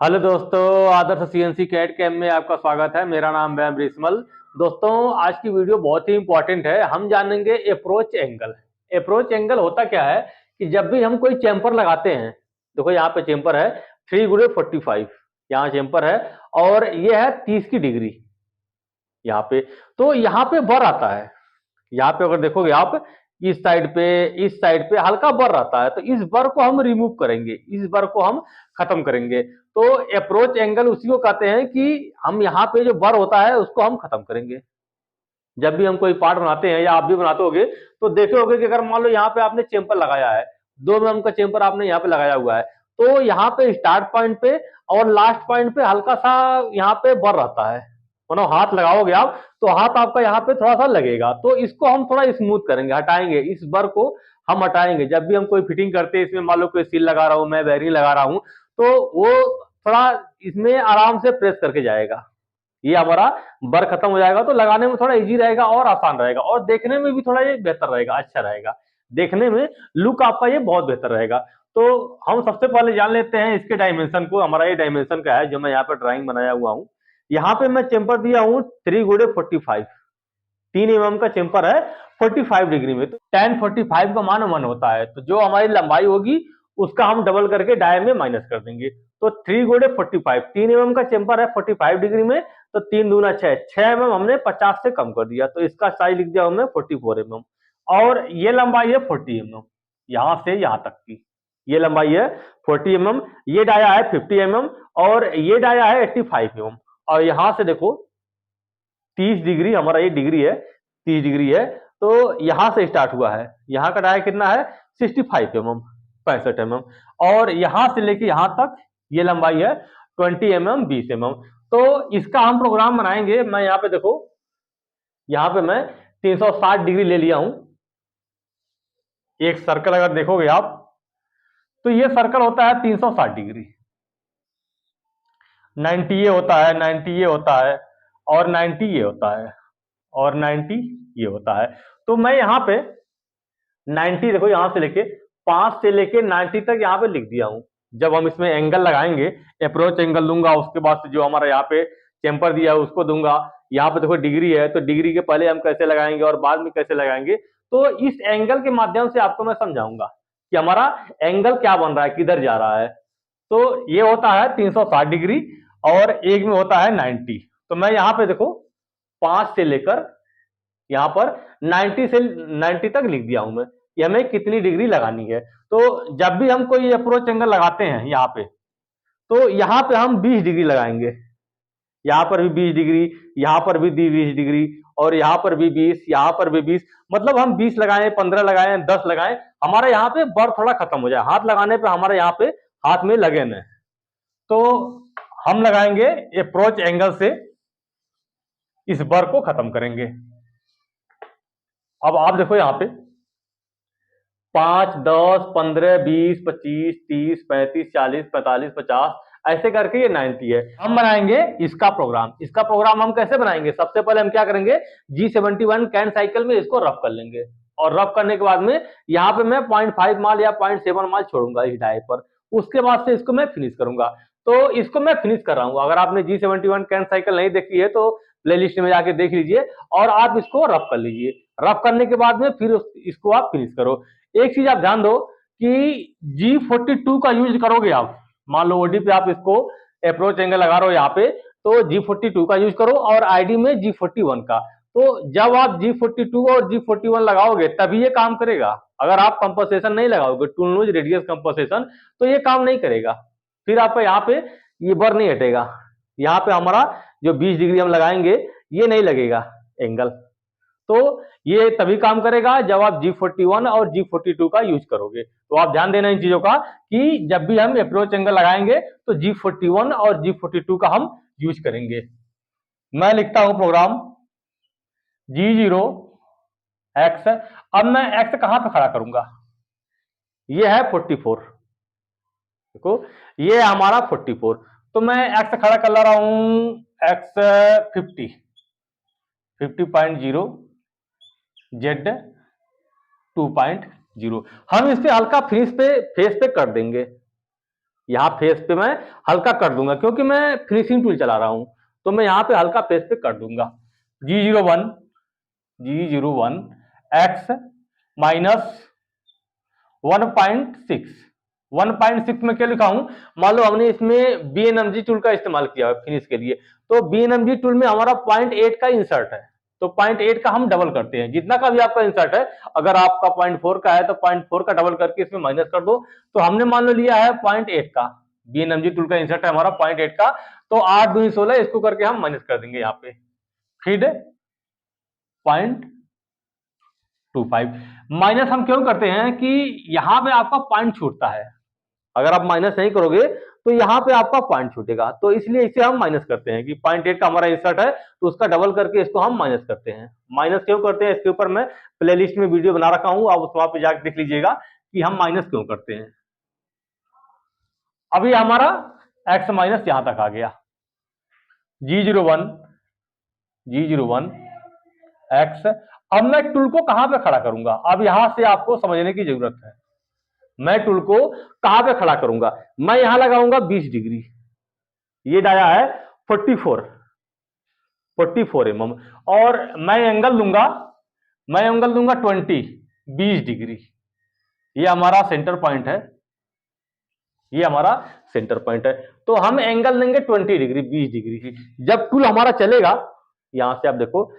Hello दोस्तों, आदर्श CNC cat camp में आपका स्वागत है। मेरा नाम है ब्रिस्मल। दोस्तों, आज की वीडियो बहुत ही इंपॉर्टेंट है। हम जानेंगे अप्रोच एंगल। अप्रोच एंगल होता क्या है कि जब भी हम कोई चैम्पर लगाते हैं, देखो यहाँ पे चैम्पर है 3x45, यहाँ चैम्पर है और ये है 30 की डिग्री यहाँ पे। तो यहाँ पे बर आता है, यहाँ पे अगर देखोगे आप इस साइड पे हल्का बर रहता है, तो इस बर को हम रिमूव करेंगे, इस बर को हम खत्म करेंगे। तो अप्रोच एंगल उसी को कहते हैं कि हम यहाँ पे जो बर होता है उसको हम खत्म करेंगे। जब भी हम कोई पार्ट बनाते हैं या आप भी बनाते होगे तो देखे होगे कि अगर मान लो यहाँ पे आपने चेम्पर लगाया है, 2 mm का चेम्पर आपने यहाँ पे लगाया हुआ है, तो यहाँ पे स्टार्ट पॉइंट पे और लास्ट पॉइंट पे हल्का सा यहाँ पे बर रहता है। मतलब हाथ लगाओगे आप तो हाथ आपका यहाँ पे थोड़ा सा लगेगा, तो इसको हम थोड़ा स्मूथ करेंगे, हटाएंगे, इस बर को हम हटाएंगे। जब भी हम कोई फिटिंग करते हैं, इसमें मान लो कोई सील लगा रहा हूं, मैं बैरिंग लगा रहा हूं, तो वो थोड़ा इसमें आराम से प्रेस करके जाएगा, ये हमारा बर खत्म हो जाएगा। तो लगाने में थोड़ा इजी रहेगा और आसान रहेगा और देखने में भी थोड़ा ये बेहतर रहेगा, अच्छा रहेगा। देखने में लुक आपका ये बहुत बेहतर रहेगा। तो हम सबसे पहले जान लेते हैं इसके डायमेंशन को। हमारा ये डायमेंशन का है जो मैं यहाँ पर ड्राइंग बनाया हुआ हूँ। यहाँ पे मैं चेम्पर दिया हूँ 3x45, 3 mm का चेम्पर है 45 डिग्री में। तो tan 45 का मान 1 होता है, तो जो हमारी लंबाई होगी उसका हम डबल करके डाय में माइनस कर देंगे। तो 3x45, 3 mm का चेम्पर है 45 डिग्री में, तो 3 दूना 6, 6 mm हमने 50 से कम कर दिया, तो इसका साइज लिख दिया हमने 44 mm। और ये लंबाई है 40 mm, यहां से यहां तक की ये लंबाई है 40 mm। ये डाया है 50 mm और ये डाया है 85 mm। और यहां से देखो 30 डिग्री, हमारा ये डिग्री है 30 डिग्री है, तो यहां से स्टार्ट हुआ है। यहाँ का डाया कितना है 65 mm, 65 mm। और यहां से लेके यहां तक ये लंबाई है 20 mm, 20 mm। तो इसका हम प्रोग्राम बनाएंगे। मैं यहाँ पे देखो, यहाँ पे मैं 360 डिग्री ले लिया हूं। एक सर्कल अगर देखोगे आप तो ये सर्कल होता है 360 डिग्री। 90 ये होता है, 90 ये होता है और 90 ये होता है और 90 ये होता है। तो मैं यहाँ पे 90 देखो, यहां से लेके 5 से लेके 90 तक यहाँ पे लिख दिया हूं। जब हम इसमें एंगल लगाएंगे, अप्रोच एंगल दूंगा, उसके बाद से जो हमारा यहाँ पे चेम्पर दिया है उसको दूंगा। यहाँ पे देखो डिग्री है, तो डिग्री के पहले हम कैसे लगाएंगे और बाद में कैसे लगाएंगे, तो इस एंगल के माध्यम से आपको मैं समझाऊंगा कि हमारा एंगल क्या बन रहा है, किधर जा रहा है। तो ये होता है 360 डिग्री और एक में होता है 90। तो मैं यहाँ पे देखो 5 से लेकर यहाँ पर 90 से 90 तक लिख दिया हूं मैं कि हमें कितनी डिग्री लगानी है। तो जब भी हम कोई अप्रोच एंगल लगाते हैं यहाँ पे, तो यहाँ पे हम 20 डिग्री लगाएंगे, यहाँ पर भी 20 डिग्री, यहाँ पर भी 20 डिग्री और यहाँ पर भी 20, यहाँ पर भी 20। मतलब हम 20 लगाएं, 15 लगाएं, 10 लगाएं, हमारा यहाँ पे बर थोड़ा खत्म हो जाए, हाथ लगाने पे हमारे यहाँ पे हाथ में लगे न। तो हम लगाएंगे अप्रोच एंगल से, इस बर को खत्म करेंगे। अब आप देखो यहाँ पे 5, 10, 15, 20, 25, 30, 35, 40, 45, 50, ऐसे करके ये 90 है। हम बनाएंगे इसका प्रोग्राम। इसका प्रोग्राम हम कैसे बनाएंगे, सबसे पहले हम क्या करेंगे, G71 कैन साइकिल में इसको रफ कर लेंगे और रफ करने के बाद में यहाँ पे मैं 0.5 माल या 0.7 माल छोड़ूंगा इस डाई पर। उसके बाद से इसको मैं फिनिश करूंगा। तो इसको मैं फिनिश कर रहा हूं। अगर आपने G71 कैन साइकिल नहीं देखी है तो प्लेलिस्ट में जाके देख लीजिए और आप इसको रफ कर लीजिए। रफ करने के बाद में फिर इसको आप फिनिश करो। एक चीज आप ध्यान दो कि G42 का यूज करोगे आप, मान लो ओडी पे आप इसको अप्रोच एंगल लगा रहे हो यहाँ पे, तो G42 का यूज करो और आईडी में G41 का। तो जब आप G42 और G41 लगाओगे तभी ये काम करेगा। अगर आप कंपनसेशन नहीं लगाओगे, टूल नोज रेडियस कंपनसेशन, तो ये काम नहीं करेगा। फिर आपका यहाँ पे ये बर नहीं हटेगा। यहाँ पे हमारा जो 20 डिग्री हम लगाएंगे ये नहीं लगेगा एंगल। तो ये तभी काम करेगा जब आप G41 और G42 का यूज करोगे। तो आप ध्यान देना इन चीजों का कि जब भी हम अप्रोच एंगल लगाएंगे तो G41 और G42 का हम यूज करेंगे। मैं लिखता हूं प्रोग्राम G0 X। अब मैं X कहां पे खड़ा करूंगा, ये है 44, देखो ये हमारा 44। तो मैं X खड़ा कर ला रहा हूं, X 50.0, Z 2.0। हम इसे हल्का फेस पे कर देंगे। यहाँ फेस पे मैं हल्का कर दूंगा क्योंकि मैं फिनिशिंग टूल चला रहा हूं, तो मैं यहाँ पे हल्का फेस पे कर दूंगा। G01 x minus 1.6। 1.6 में क्या लिखा हूं, मान लो हमने इसमें BNMG टूल का इस्तेमाल किया है फिनिश के लिए, तो BNMG टूल में हमारा 0.8 का इंसर्ट है, तो 0.8 का हम डबल करते हैं। जितना का भी आपका इंसर्ट है, अगर आपका 0.4 का है तो 0.4 का डबल करके इसमें माइनस कर दो। तो हमने मान लो लिया है 0.8 का, BNMG टूल का इंसर्ट है हमारा 0.8 का, तो 8 दूनी 16, इसको करके हम माइनस कर देंगे यहाँ पे, फिर 0.25। माइनस हम क्यों करते हैं कि यहां पे आपका पॉइंट छूटता है, अगर आप माइनस नहीं करोगे तो यहाँ पे आपका पॉइंट छूटेगा, तो इसलिए इसे हम माइनस करते हैं कि 0.8 का हमारा इंसर्ट है तो उसका डबल करके इसको हम माइनस करते हैं। माइनस क्यों करते हैं, इसके ऊपर मैं प्लेलिस्ट में वीडियो बना रखा हूं, आप वहां पे जाकर देख लीजिएगा कि हम माइनस क्यों करते हैं। अभी हमारा x माइनस यहां तक आ गया, G01 x। अब मैं टूल को कहां पे खड़ा करूंगा, अब यहां से आपको समझने की जरूरत है। मैं टूल को कहां पे खड़ा करूंगा, मैं यहां लगाऊंगा 20 डिग्री, ये डाया है 44 mm, और मैं एंगल दूंगा 20 डिग्री। ये हमारा सेंटर पॉइंट है, ये हमारा सेंटर पॉइंट है, तो हम एंगल देंगे 20 डिग्री, 20 डिग्री। जब टूल हमारा चलेगा, यहां से आप देखो,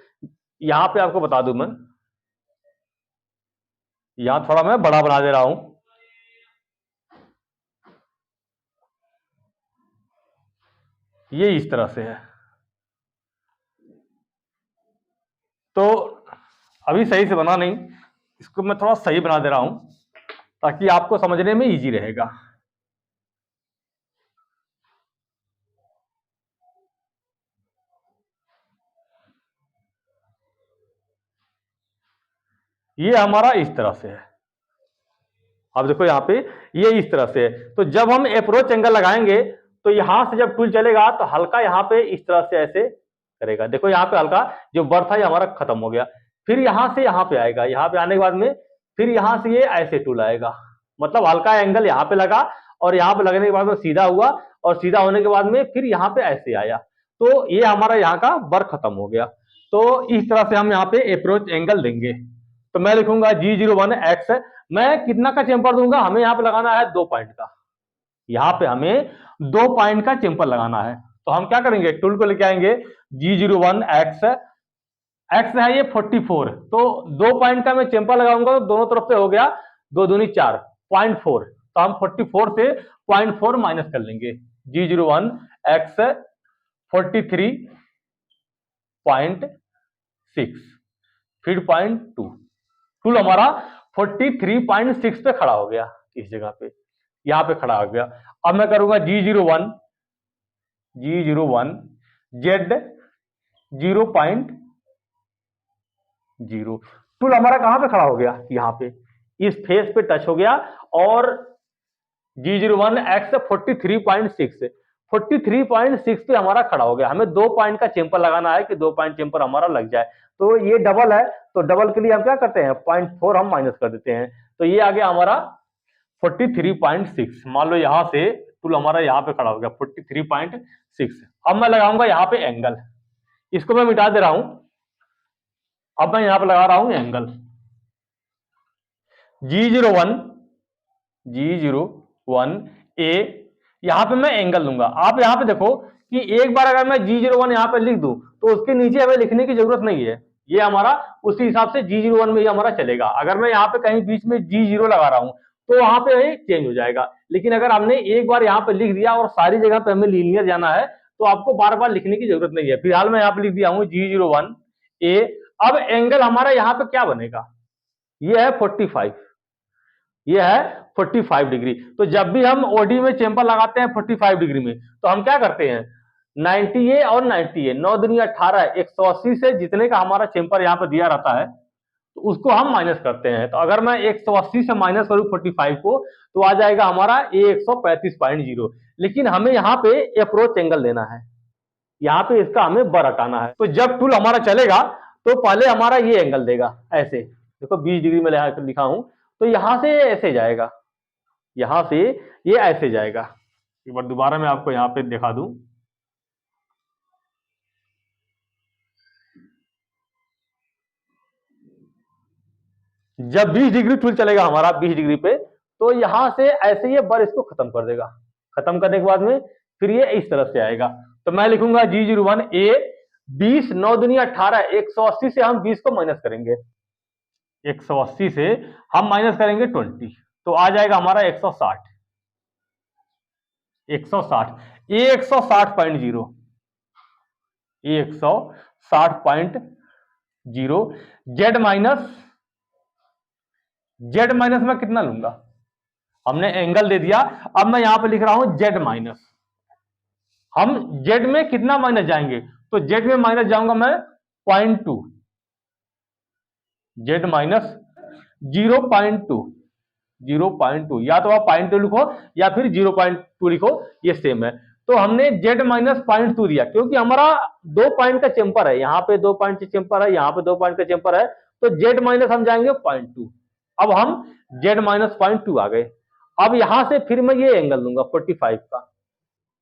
यहां पे आपको बता दूं मैं, यहां थोड़ा मैं बड़ा बना दे रहा हूं, ये इस तरह से है। तो अभी सही से बना नहीं, इसको मैं थोड़ा सही बना दे रहा हूं ताकि आपको समझने में इजी रहेगा। ये हमारा इस तरह से है, अब देखो यहाँ पे ये इस तरह से है। तो जब हम अप्रोच एंगल लगाएंगे तो यहां से जब टूल चलेगा तो हल्का यहाँ पे इस तरह से ऐसे करेगा, देखो यहाँ पे हल्का जो बर था ये हमारा खत्म हो गया। फिर यहां से यहाँ पे आएगा, यहाँ पे आने के बाद में फिर यहां से ये ऐसे टूल आएगा, मतलब हल्का एंगल यहाँ पे लगा और यहाँ पे लगने के बाद में सीधा हुआ, और सीधा होने के बाद में फिर यहाँ पे ऐसे आया, तो ये हमारा यहाँ का बर खत्म हो गया। तो इस तरह से हम यहाँ पे अप्रोच एंगल देंगे। तो मैं लिखूंगा G01 x, मैं कितना का चेम्पर दूंगा, हमें यहाँ पे लगाना है 2 पॉइंट का, यहाँ पे हमें 2 पॉइंट का चेम्पर लगाना है। तो हम क्या करेंगे, टूल को लेके आएंगे, G01 x, x है ये 44, तो 2 पॉइंट का मैं चेम्पर लगाऊंगा तो दोनों तरफ से हो गया 2 दूनी 4, 0.4, तो हम 44 से 0.4 माइनस कर लेंगे। G01 x 43.6, फिर 0.2, टूल हमारा 43.6 पे खड़ा हो गया, इस जगह पे यहां पे खड़ा हो गया। अब मैं करूंगा G01 Z 0.0, टूल हमारा कहां पे खड़ा हो गया, यहाँ पे इस फेस पे टच हो गया, और G01 x 43.6 पे हमारा खड़ा हो गया। हमें 2 पॉइंट का चेम्पर लगाना है कि 2 पॉइंट चेम्पर हमारा लग जाए, तो ये डबल है, तो डबल के लिए हम क्या करते हैं 0.4 हम माइनस कर देते हैं, तो ये आ गया हमारा 43.6। मान लो यहां से टूल हमारा यहाँ पे खड़ा हो गया 43.6। अब मैं लगाऊंगा यहाँ पे एंगल, इसको मैं मिटा दे रहा हूं, अब मैं यहां पे लगा रहा हूं एंगल G01 A, यहां पे मैं एंगल दूंगा। आप यहां पे देखो कि एक बार अगर मैं G01 यहां पे लिख दूं तो उसके नीचे हमें लिखने की जरूरत नहीं है, ये हमारा उसी हिसाब से G01 में ही हमारा चलेगा। अगर मैं यहाँ पे कहीं बीच में G0 लगा रहा हूं तो वहां पे चेंज हो जाएगा, लेकिन अगर हमने एक बार यहाँ पे लिख दिया और सारी जगह पे हमें लीनियर जाना है तो आपको बार बार लिखने की जरूरत नहीं है। फिलहाल मैं यहाँ पे लिख दिया हूँ G01 A। अब एंगल हमारा यहाँ पे क्या बनेगा, ये है 45, ये है 45 डिग्री। तो जब भी हम ओडी में चेम्पर लगाते हैं 45 डिग्री में, तो हम क्या करते हैं 90A और 90A, 9 दूनी 18, 180 से जितने का हमारा चेम्पर यहाँ पे दिया रहता है तो उसको हम माइनस करते हैं। तो अगर मैं 180 से माइनस करूं 45 को तो आ जाएगा हमारा A 135.0, लेकिन हमें यहाँ पे अप्रोच एंगल लेना है, यहाँ पे इसका हमें बर हटाना है। तो जब टूल हमारा चलेगा तो पहले हमारा ये एंगल देगा, ऐसे देखो 20 डिग्री में लिखा हूं, तो यहां से ऐसे जाएगा, यहां से ये ऐसे जाएगा, एक बार दोबारा मैं आपको यहाँ पे दिखा दूं। जब 20 डिग्री टूल चलेगा हमारा 20 डिग्री पे, तो यहां से ऐसे ये बर इसको खत्म कर देगा। खत्म करने के बाद में फिर ये इस तरफ से आएगा। तो मैं लिखूंगा G01 A 20 9 दुनिया 18, 180 से हम 20 को माइनस करेंगे, 180 से हम माइनस करेंगे 20, तो आ जाएगा हमारा 160, 160 ये 160.0, ये 160.0 जेड माइनस में कितना लूंगा, हमने एंगल दे दिया। अब मैं यहां पे लिख रहा हूं जेड माइनस, हम जेड में कितना माइनस जाएंगे, तो जेड में माइनस जाऊंगा मैं 0.2, जेड माइनस 0.2, 0.2, या तो आप 0.2 लिखो या फिर 0.2 लिखो, ये सेम है। तो हमने जेड माइनस 0.2 दिया, क्योंकि हमारा 2 पॉइंट का चेंपर है, यहाँ पे 2 पॉइंट का चेंपर है, यहाँ पे 2 पॉइंट का चेंपर है, तो जेड माइनस हम जाएंगे 0.2। अब हम जेड माइनस 0.2 आ गए। अब यहां से फिर मैं ये एंगल लूंगा 45 का,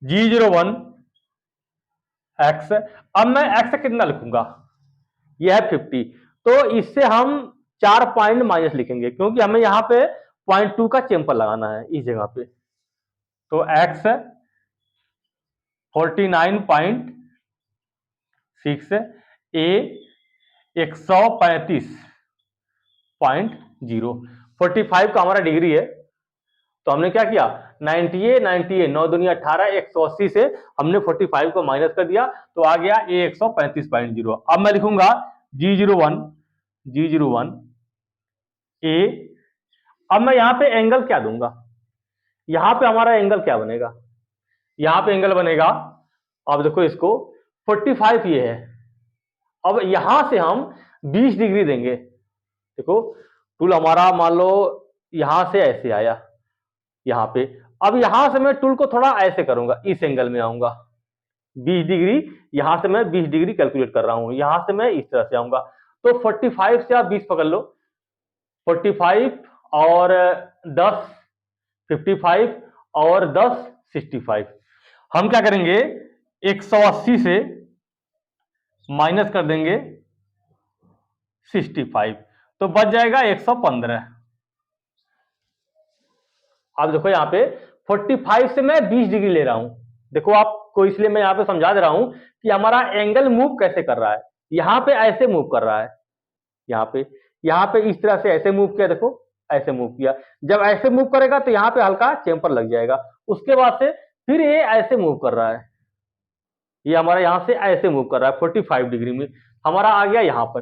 G01 एक्स। अब मैं एक्स कितना लिखूंगा, यह है 50, तो इससे हम 4 पॉइंट माइनस लिखेंगे, क्योंकि हमें यहां पे 0.2 का चेंपर लगाना है इस जगह पे। तो एक्स 49.6 ए 135.0, 45 का हमारा डिग्री है। तो हमने क्या किया, 98 98 9 दुनिया 18, 180 से हमने 45 को माइनस कर दिया, तो आ गया ए 135.0। अब मैं लिखूंगा G01 ए। अब मैं यहां पे एंगल क्या दूंगा, यहां पे हमारा एंगल क्या बनेगा, यहां पे एंगल बनेगा, अब देखो इसको 45 ये है। अब यहां से हम 20 डिग्री देंगे, देखो टूल हमारा मान लो यहां से ऐसे आया यहां पे। अब यहां से मैं टूल को थोड़ा ऐसे करूंगा, इस एंगल में आऊंगा 20 डिग्री, यहां से मैं 20 डिग्री कैलकुलेट कर रहा हूं, यहां से मैं इस तरह से आऊंगा। तो 45 से आप 20 पकड़ लो, 45 और 10 55 और 10 65। हम क्या करेंगे, 180 से माइनस कर देंगे 65, तो बच जाएगा 115। आप देखो यहां पे 45 से मैं 20 डिग्री ले रहा हूं, देखो आपको इसलिए मैं यहां पे समझा दे रहा हूं कि हमारा एंगल मूव कैसे कर रहा है। यहां पे ऐसे मूव कर रहा है, यहां पे इस तरह से ऐसे मूव किया, देखो ऐसे मूव किया। जब ऐसे मूव करेगा तो यहां पे हल्का चेंपर लग जाएगा, उसके बाद से फिर ये ऐसे मूव कर रहा है, ये हमारा यहां से ऐसे मूव कर रहा है 45 डिग्री में, हमारा आ गया यहां पर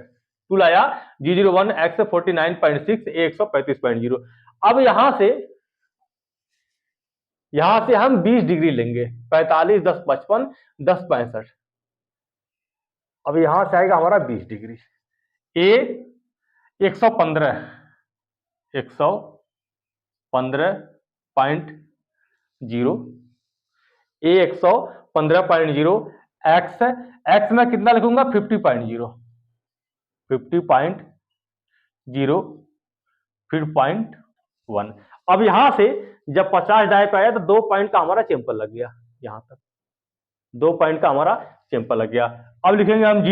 टूल आया G01 X 49.6 135.0। अब यहां से हम 20 डिग्री लेंगे, 45 10 55 10 65। अब यहां से आएगा हमारा 20 डिग्री, ए 115 115.0, ए 115.0, एक्स एक्स में कितना लिखूंगा 50.0, 50.0 फिर 0.1। अब यहां से जब 50 डाय पे आया तो 2 पॉइंट का हमारा चेंपर लग गया, यहां तक 2 पॉइंट का हमारा चेंपर लग गया। अब लिखेंगे हम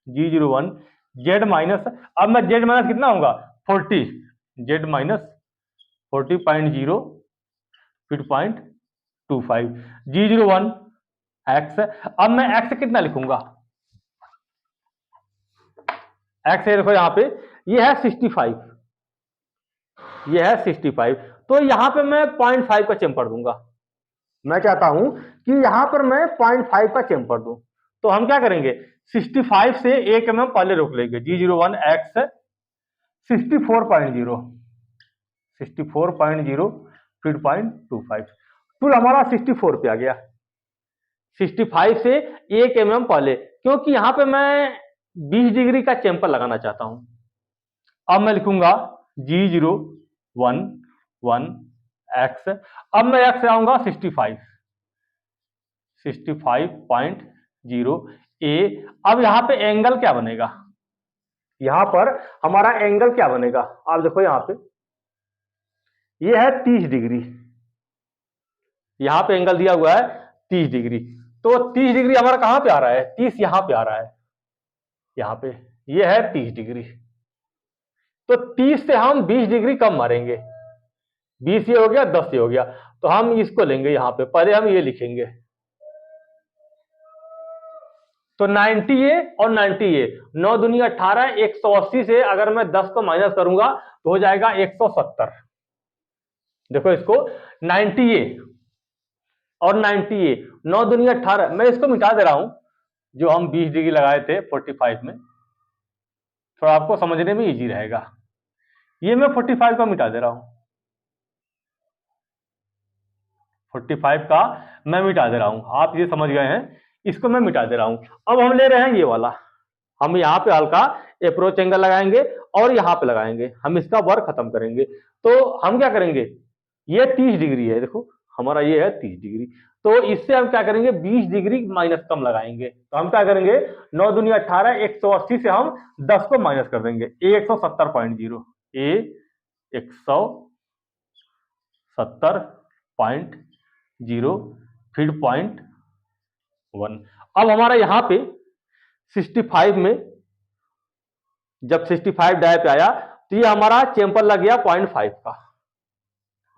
G01 जेड माइनस, अब मैं जेड माइनस कितना होगा 40, जेड माइनस 40.0 फिर 0.25, G01 एक्स। अब मैं एक्स कितना लिखूंगा, एक्स देखो यहां पे ये है 65, ये है 65, तो यहां पे मैं 0.5 का चेंपर दूंगा। मैं चाहता हूं कि यहां पर मैं 0.5 का चेंपर दूं, तो हम क्या करेंगे 65 से 1 mm पहले रोक लेंगे, G01 एक्स 64.0 फिर 0.25, टूल हमारा 64 पे आ गया, 65 से 1 mm पहले, क्योंकि यहां पे मैं 20 डिग्री का चेंपर लगाना चाहता हूं। अब मैं लिखूंगा G01 एक्स। अब मैं एक्स आऊंगा 65.0 ए। अब यहां पे एंगल क्या बनेगा, यहां पर हमारा एंगल क्या बनेगा, आप देखो यहां पे ये है 30 डिग्री, यहाँ पे एंगल दिया हुआ है 30 डिग्री। तो 30 डिग्री हमारा कहां पे आ रहा है, 30 यहां पे आ रहा है, यहाँ पे ये है 30 डिग्री। तो 30 से हम 20 डिग्री कम मारेंगे, 20 ये हो गया, 10 ये हो गया, तो हम इसको लेंगे यहाँ पे, पहले हम ये लिखेंगे, तो 90 ये और 90 ये, 9 दूनी 18, 180 से अगर मैं 10 को माइनस करूंगा तो हो जाएगा 170। देखो इसको 90 ये और 90 ये, 9 दूनी 18, मैं इसको मिटा दे रहा हूं, जो हम 20 डिग्री लगाए थे 45 में, थोड़ा आपको समझने में इजी रहेगा। ये मैं 45 का मिटा दे रहा हूं, 45 का मैं मिटा दे रहा हूं, आप ये समझ गए हैं, इसको मैं मिटा दे रहा हूं। अब हम ले रहे हैं ये वाला, हम यहाँ पे हल्का अप्रोच एंगल लगाएंगे और यहाँ पे लगाएंगे, हम इसका वर्क खत्म करेंगे। तो हम क्या करेंगे, ये 30 डिग्री है, देखो हमारा ये है 30 डिग्री, तो इससे हम क्या करेंगे 20 डिग्री माइनस कम लगाएंगे। तो हम क्या करेंगे 9 दूनी 18, 180 से हम 10 को माइनस कर देंगे, ए 170.0, ए 170.0 फिर 0.1। अब हमारा यहाँ पे 65 में, जब 65 डाय पे आया तो ये हमारा चैंपर लग गया 0.5 का,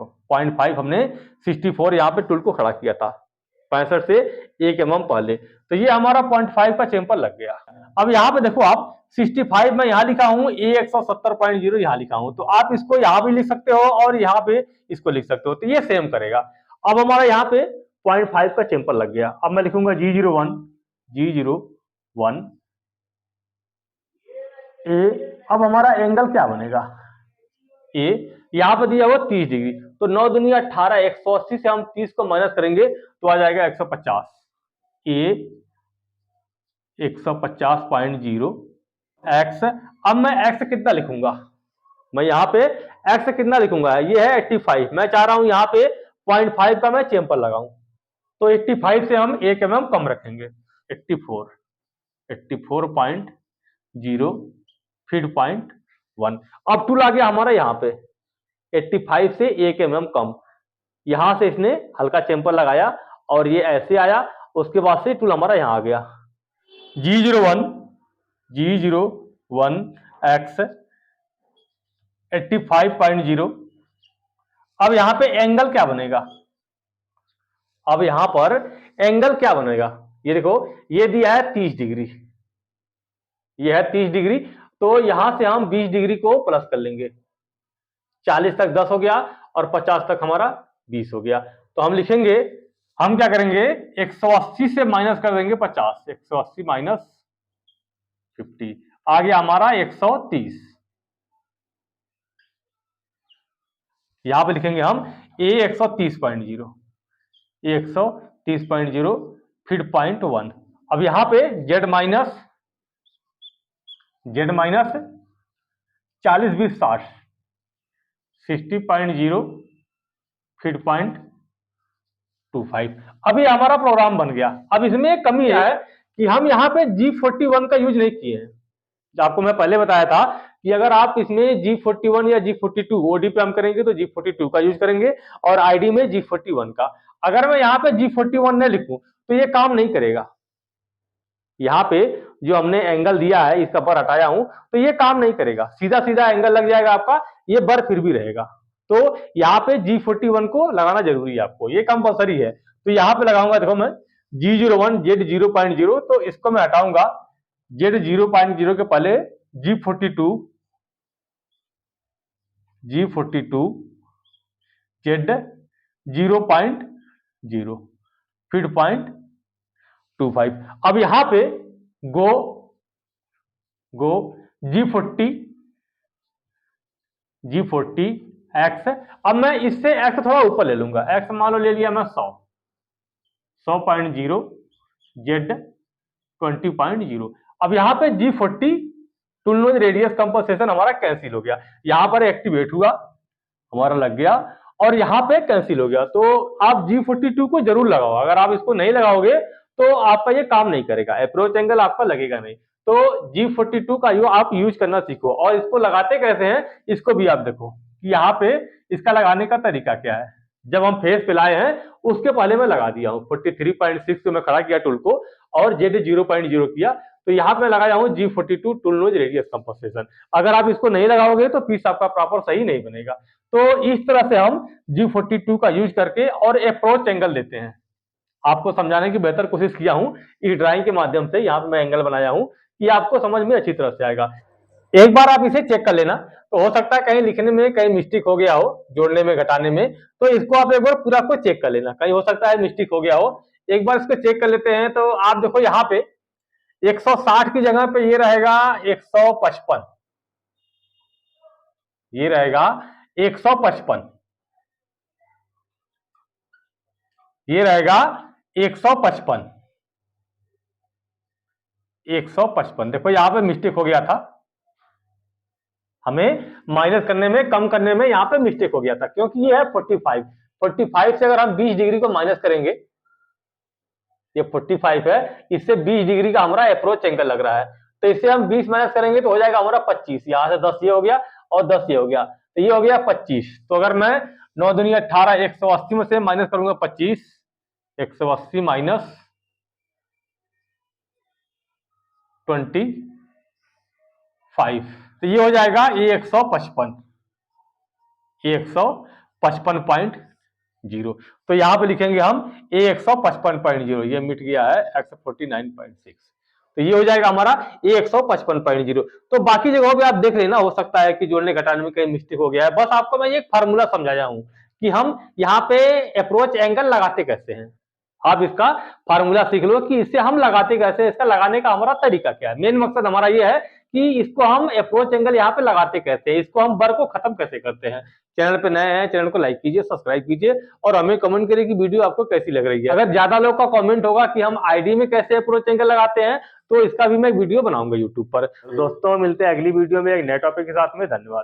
0.5 हमने 64 यहाँ पे टूल को खड़ा किया था 65 से 1 mm पहले, तो ये हमारा 0.5 का चैंपर लग गया। अब यहाँ पे देखो आप 65 में यहाँ लिखा हूं, ए 170.0 यहाँ लिखा हूं, तो आप इसको यहाँ भी लिख सकते हो और यहाँ पे इसको लिख सकते हो, तो ये सेम करेगा। अब हमारा यहाँ पे 0.5 का चैंपर लग गया, अब मैं लिखूंगा G01 ए। अब हमारा एंगल क्या बनेगा, ए यहां पर दिया हुआ 30 डिग्री, तो 9 दूनी 18, 180 से हम 30 को माइनस करेंगे तो आ जाएगा 150, ए 150.0 एक्स। अब मैं एक्स कितना लिखूंगा, मैं यहाँ पे एक्स कितना लिखूंगा, ये है 85, मैं चाह रहा हूं यहाँ पे 0.5 का मैं चैंपर लगाऊं, तो 85 से हम 1 mm कम रखेंगे, 84.0 फिर 0.1। अब टूल आ गया हमारा यहाँ पे 85 से 1 mm कम, यहां से इसने हल्का चैंपर लगाया और ये ऐसे आया, उसके बाद से टूल हमारा यहाँ आ गया G01 x 85.0। अब यहां पे एंगल क्या बनेगा, अब यहां पर एंगल क्या बनेगा, ये देखो ये दिया है 30 डिग्री, ये है 30 डिग्री, तो यहां से हम 20 डिग्री को प्लस कर लेंगे, 40 तक 10 हो गया और 50 तक हमारा 20 हो गया, तो हम लिखेंगे, हम क्या करेंगे 180 से माइनस कर देंगे 50, 180 माइनस 50 आ गया हमारा 130, यहां पे लिखेंगे हम ए 130.0, ए 130.0 फिर 0.1। अब यहां पे जेड माइनस 40 20 60, 60.0 फिर 0.25। अभी हमारा प्रोग्राम बन गया। अब इसमें एक कमी है कि हम यहाँ पे G41 का यूज नहीं किए हैं, आपको मैं पहले बताया था कि अगर आप इसमें G41 या G42 ओडी पे हम करेंगे तो G42 का यूज करेंगे और आईडी में G41 का। अगर मैं यहाँ पे G41 न लिखूं तो ये काम नहीं करेगा, यहाँ पे जो हमने एंगल दिया है इसका बर हटाया हूं तो ये काम नहीं करेगा, सीधा सीधा एंगल लग जाएगा आपका, ये बर फिर भी रहेगा। तो यहाँ पे G41 को लगाना जरूरी है आपको, ये कंपलसरी है, तो यहाँ पे लगाऊंगा, देखो मैं G01 Z 0.0, तो इसको मैं हटाऊंगा, Z 0.0 के पहले G42 Z 0.0 फिर 0.25। अब यहां पे गो G40 x, अब मैं इससे x थोड़ा ऊपर ले लूंगा, x मान लो ले लिया मैं 100.0 Z 20.0। अब यहाँ पे G40 tool nose radius compensation हमारा कैंसिल हो गया, यहाँ पर एक्टिवेट हुआ हमारा लग गया और यहाँ पे कैंसिल हो गया। तो आप G42 को जरूर लगाओ, अगर आप इसको नहीं लगाओगे तो आपका ये काम नहीं करेगा, अप्रोच एंगल आपका लगेगा नहीं। तो G42 का आप यूज करना सीखो, और इसको लगाते कैसे हैं इसको भी आप देखो कि यहाँ पे इसका लगाने का तरीका क्या है। जब हम फेस पे लाए हैं उसके पहले मैं लगा दिया हूँ 43.6 पे मैं खड़ा किया टूल को और जेड 0.0 किया, तो यहाँ पे लगाया हूँ G42 tool nose radius compensation. अगर आप इसको नहीं लगाओगे तो पीस आपका प्रॉपर सही नहीं बनेगा। तो इस तरह से हम G42 का यूज करके और अप्रोच एंगल लेते हैं। आपको समझाने की बेहतर कोशिश किया हूँ इस ड्राइंग के माध्यम से, यहाँ पे मैं एंगल बनाया हूँ कि आपको समझ में अच्छी तरह से आएगा। एक बार आप इसे चेक कर लेना, तो हो सकता है कहीं लिखने में कहीं मिस्टेक हो गया हो, जोड़ने में घटाने में, तो इसको आप एक बार पूरा को चेक कर लेना, कहीं हो सकता है मिस्टेक हो गया हो। एक बार इसको चेक कर लेते हैं। तो आप देखो यहाँ पे 160 की जगह पे ये रहेगा 155, ये रहेगा 155, ये रहेगा 155, 155। देखो यहाँ पे मिस्टेक हो गया था, हमें माइनस करने में, कम करने में यहाँ पे मिस्टेक हो गया था, क्योंकि ये है 45 से अगर हम 20 डिग्री को माइनस करेंगे, ये 45 है, इससे 20 डिग्री का हमारा अप्रोच एंगल लग रहा है, तो इससे हम 20 माइनस करेंगे तो हो जाएगा हमारा 25। यहां से 10 ये हो गया और 10 ये हो गया, तो ये हो गया 25। तो अगर मैं 9 दूनी 18, 180 में से माइनस करूंगा 25, 180 माइनस 25, तो ये हो जाएगा ये 155, 155.0। तो यहां पे लिखेंगे हम 155.0, ये मिट गया है 149.6, तो ये हो जाएगा हमारा 155.0। तो बाकी जगहों पे आप देख लेना, हो सकता है कि जोड़ने घटाने में कहीं मिस्टेक हो गया है। बस आपको मैं एक फार्मूला समझाया हूं कि हम यहाँ पे अप्रोच एंगल लगाते कैसे हैं। आप इसका फार्मूला सीख लो कि इससे हम लगाते कैसे, इसका लगाने का हमारा तरीका क्या है। मेन मकसद हमारा ये है कि इसको हम अप्रोच एंगल यहाँ पे लगाते कैसे हैं, इसको हम बर को खत्म कैसे करते हैं। चैनल पे नए हैं, चैनल को लाइक कीजिए, सब्सक्राइब कीजिए और हमें कमेंट करिए कि वीडियो आपको कैसी लग रही है। अगर ज्यादा लोग का कमेंट होगा कि हम आईडी में कैसे अप्रोच एंगल लगाते हैं, तो इसका भी मैं वीडियो बनाऊंगा यूट्यूब पर। दोस्तों मिलते हैं अगली वीडियो में एक नए टॉपिक के साथ में। धन्यवाद।